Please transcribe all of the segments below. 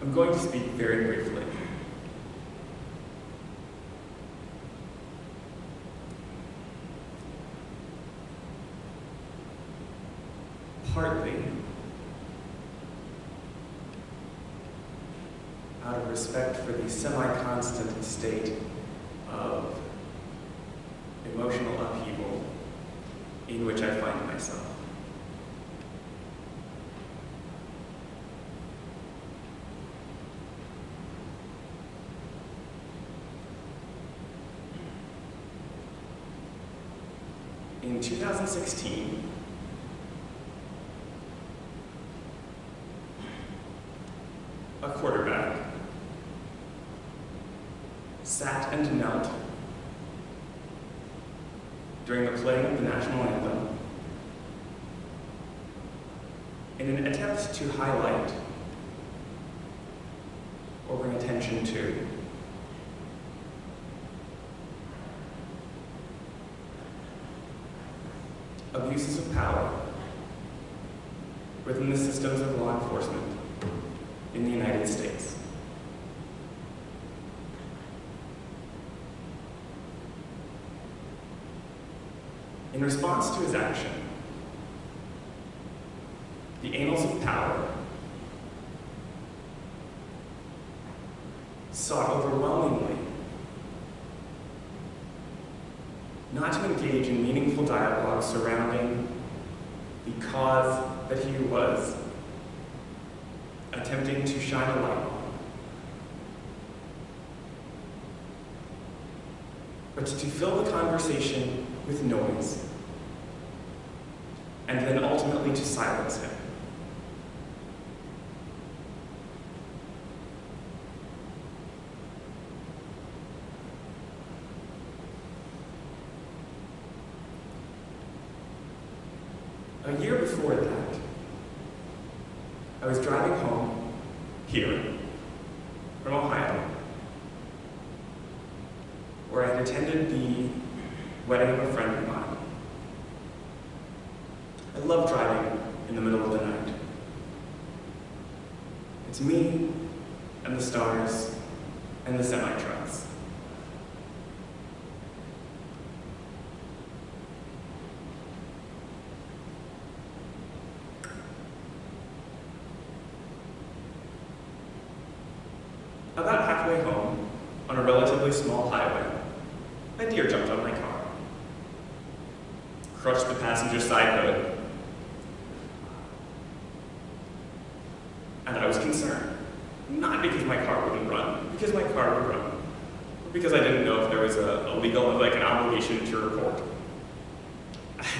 I'm going to speak very briefly. Partly out of respect for the semi-constant state of emotional upheaval in which I find myself. In 2016, a quarterback sat and knelt during the playing of the national anthem in an attempt to highlight or bring attention to abuses of power within the systems of law enforcement in the United States. In response to his action, the annals of power sought overwhelmingly not to engage in meaningful dialogue surrounding the cause that he was attempting to shine a light on, but to fill the conversation with noise, and then ultimately to silence him. A year before that, I was driving home here from Ohio, where I had attended the wedding of a friend of mine. I love driving in the middle of the night. It's me and the stars and the semi-trucks. About halfway home, on a relatively small highway, a deer jumped on my car, crushed the passenger side hood, and I was concerned. Not because my car wouldn't run, because my car would run, but because I didn't know if there was a legal, an obligation to report.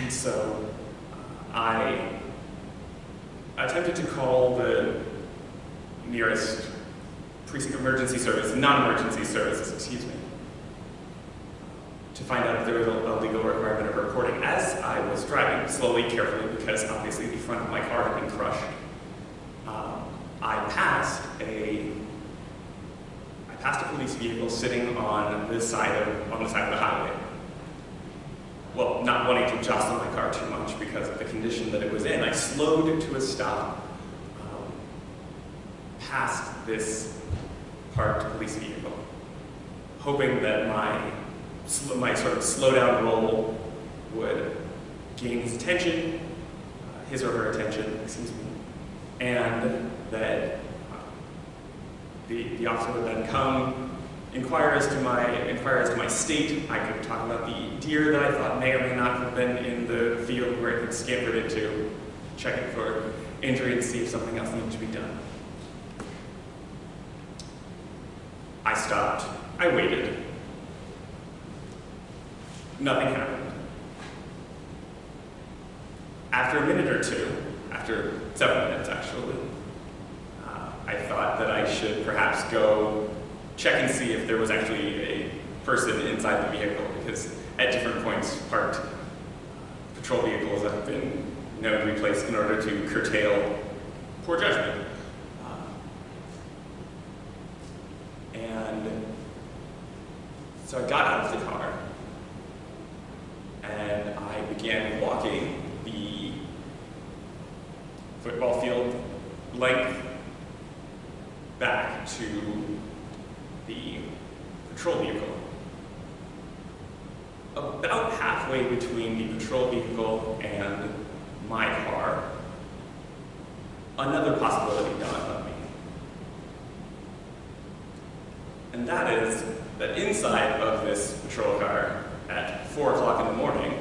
And so I attempted to call the nearest precinct emergency service, non-emergency services, excuse me, to find out if there was a legal requirement of reporting. As I was driving, slowly, carefully, because obviously the front of my car had been crushed, I passed a police vehicle sitting on the side of the highway. Well, not wanting to jostle my car too much because of the condition that it was in, I slowed to a stop past this parked police vehicle, hoping that my sort of slow down roll would gain his attention, his or her attention, excuse me, and that the officer would then come, inquire as to my state. I could talk about the deer that I thought may or may not have been in the field where it had scampered into, check it for injury and see if something else needed to be done. I stopped, I waited. Nothing happened. After a minute or two, after several minutes actually, I thought that I should perhaps go check and see if there was actually a person inside the vehicle, because at different points parked patrol vehicles have been known to be placed in order to curtail poor judgment. And so I got out of the car and I began walking the football field length back to the patrol vehicle. About halfway between the patrol vehicle and my car, another possibility dawned on me. And that is that inside of this patrol car at 4 o'clock in the morning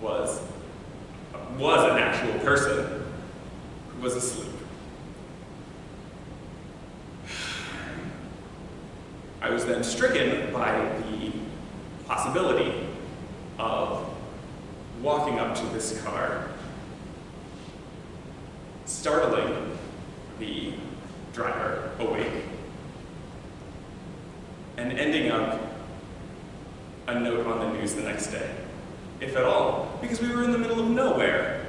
was an actual person who was asleep. I was then stricken by the possibility of walking up to this car, startling the driver awake, and ending up a note on the news the next day, if at all, because we were in the middle of nowhere.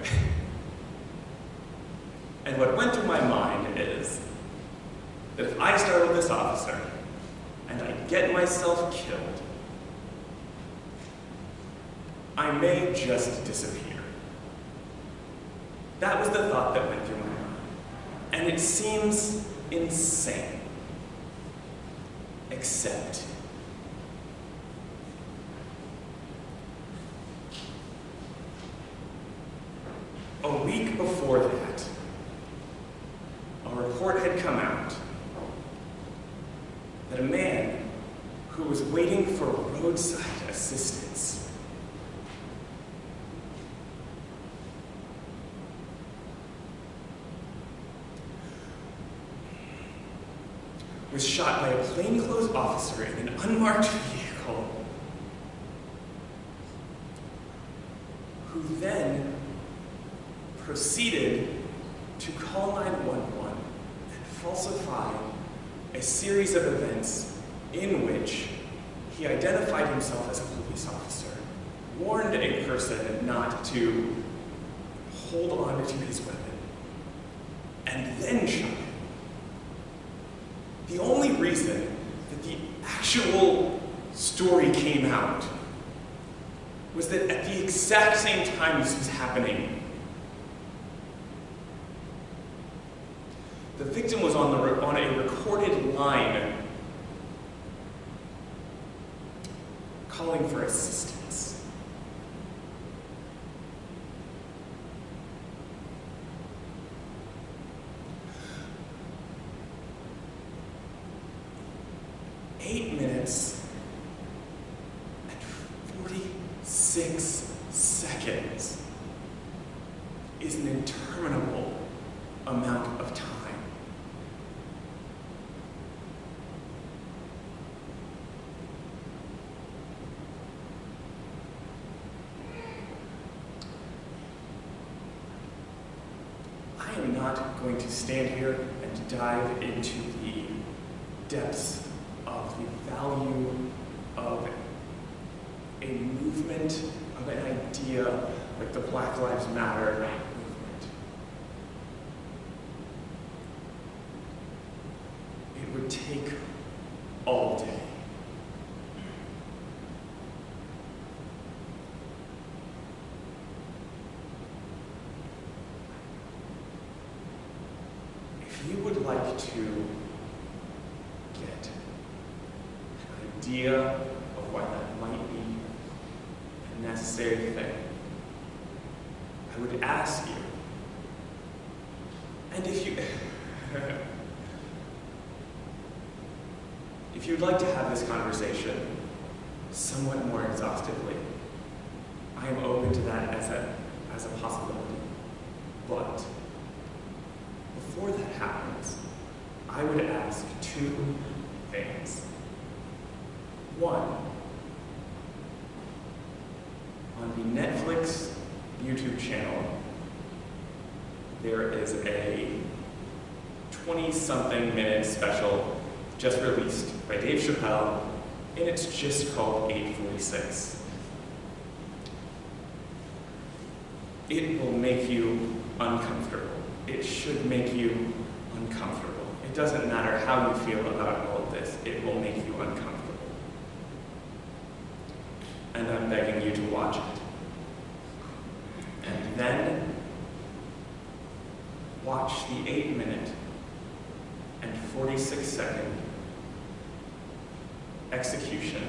And what went through my mind is that if I startle this officer and I get myself killed, I may just disappear. That was the thought that went through my mind. And it seems insane. Except a week before that, a report had come out that a man who was waiting for roadside assistance was shot by a plainclothes officer in an unmarked vehicle, who then proceeded to call 911 and falsify a series of events in which he identified himself as a police officer, warned a person not to hold on to his weapon, and then shot him. The only reason that the actual story came out was that at the exact same time this was happening, the victim was on a recorded line calling for assistance. Eight minutes and 46 seconds is an interminable amount of time. I am not going to stand here and dive into the depths of the value of a movement, of an idea like the Black Lives Matter movement. It would take all day. If you would like to get an idea of why that might be a necessary thing, I would ask you, and if you'd like to have this conversation somewhat more exhaustively, I am open to that as a possibility. But before that happens, I would ask two things. One, on the Netflix YouTube channel, there is a 20-something minute special just released by Dave Chappelle, and it's just called 846. It will make you uncomfortable. It should make you uncomfortable. It doesn't matter how you feel about all of this, it will make you uncomfortable. And I'm begging you to watch it. And then watch the 8-minute and 46-second execution.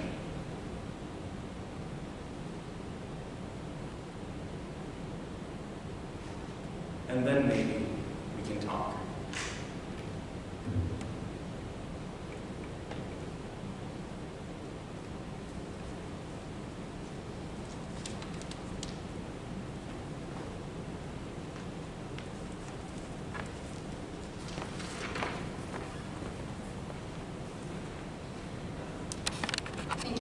And then maybe we can talk.